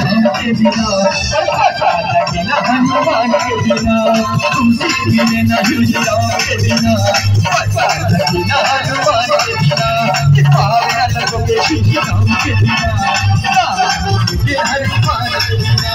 के बिना पता लगे ना हनुमान के बिना तुमसे मिले ना युधिया के बिना पता लगे ना हनुमान के बिना पार न लगोगे श्री राम के बिना राम के हनुमान के बिना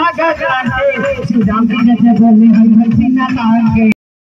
श्री राम जी ने बोले हर सीना तान के